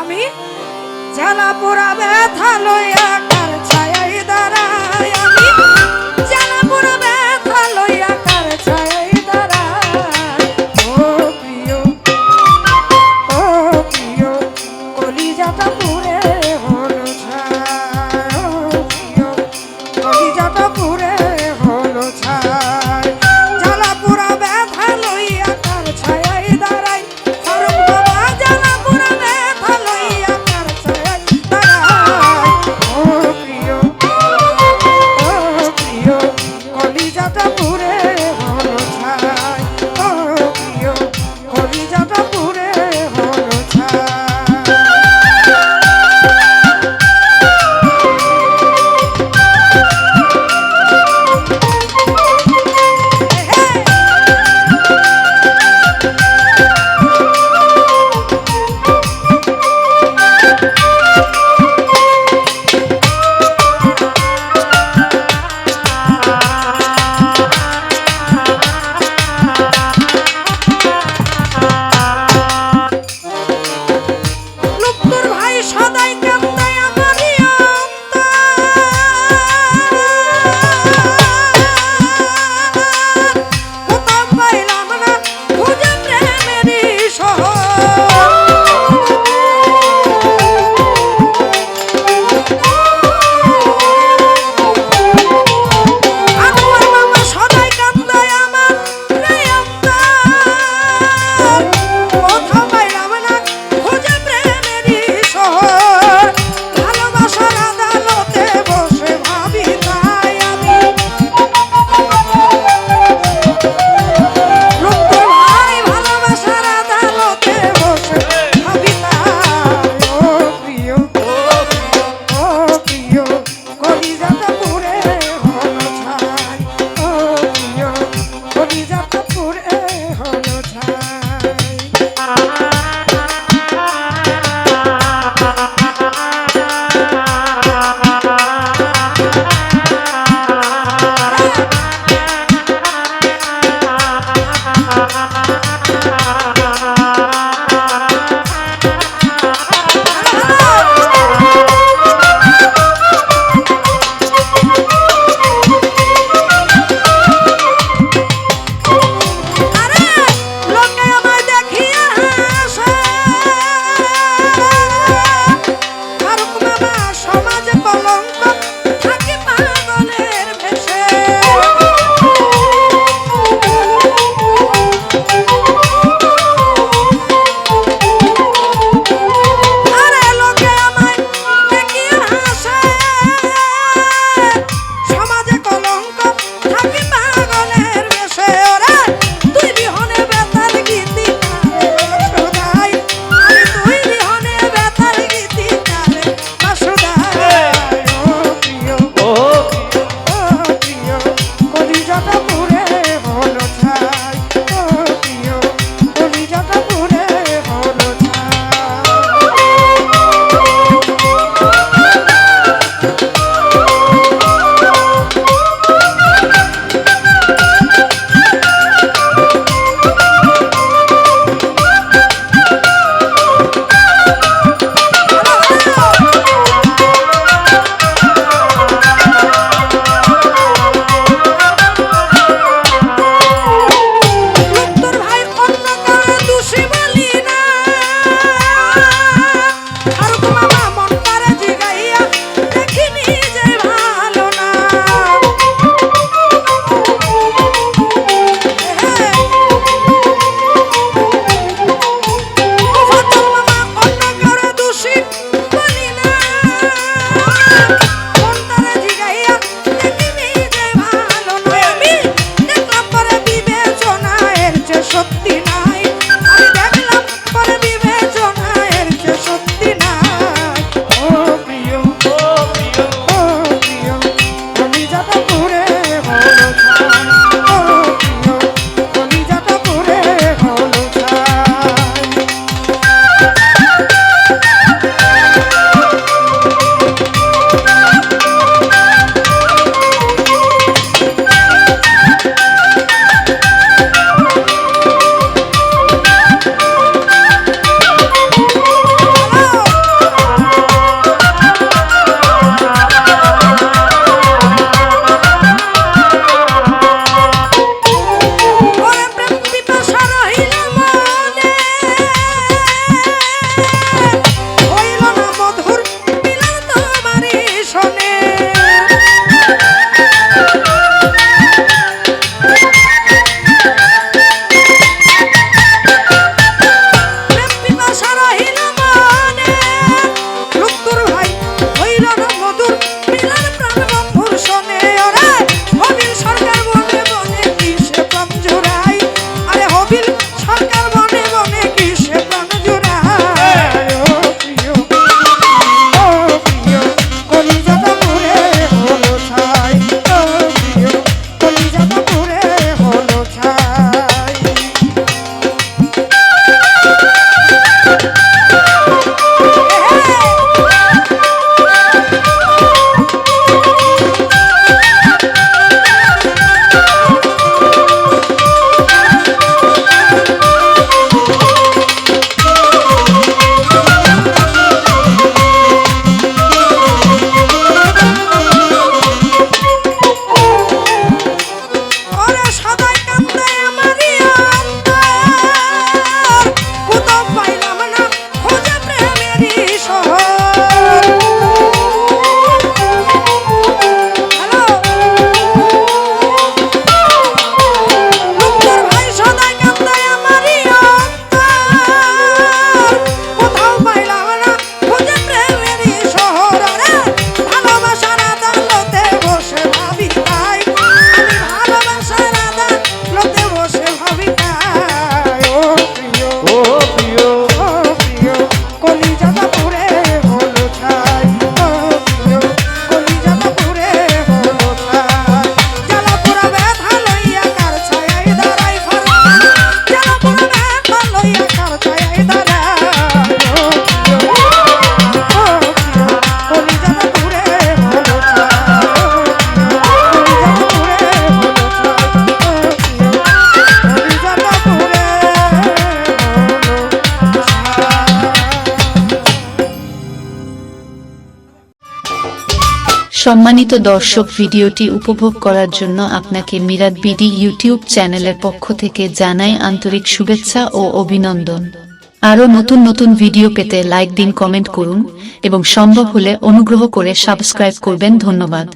আমি জ্বালা পোড়া ব্যথা লইয়া কার ছায়ায় দাঁড়াই, আমি জ্বালা পোড়া ব্যথা লইয়া কার ছায়ায় দাঁড়াই। ও প্রিয়, ও প্রিয়, কলিজাটা পুড়ে হলো ছাই। ও প্রিয়, কলিজাটা পুড়ে হলো ছাই। জ্বালা পোড়া ব্যথা লইয়া কার ছায়ায় দাঁড়াই। হরম বাবা জ্বালা পোড়া ব্যথা লইয়া কার ছায়ায় দাঁড়াই। ও সম্মানিত দর্শক, ভিডিওটি উপভোগ করার জন্য আপনাকে মিরাত বিডি ইউটিউব চ্যানেলের পক্ষ থেকে জানাই আন্তরিক শুভেচ্ছা ও অভিনন্দন। আরও নতুন নতুন ভিডিও পেতে লাইক দিন, কমেন্ট করুন এবং সম্ভব হলে অনুগ্রহ করে সাবস্ক্রাইব করবেন। ধন্যবাদ।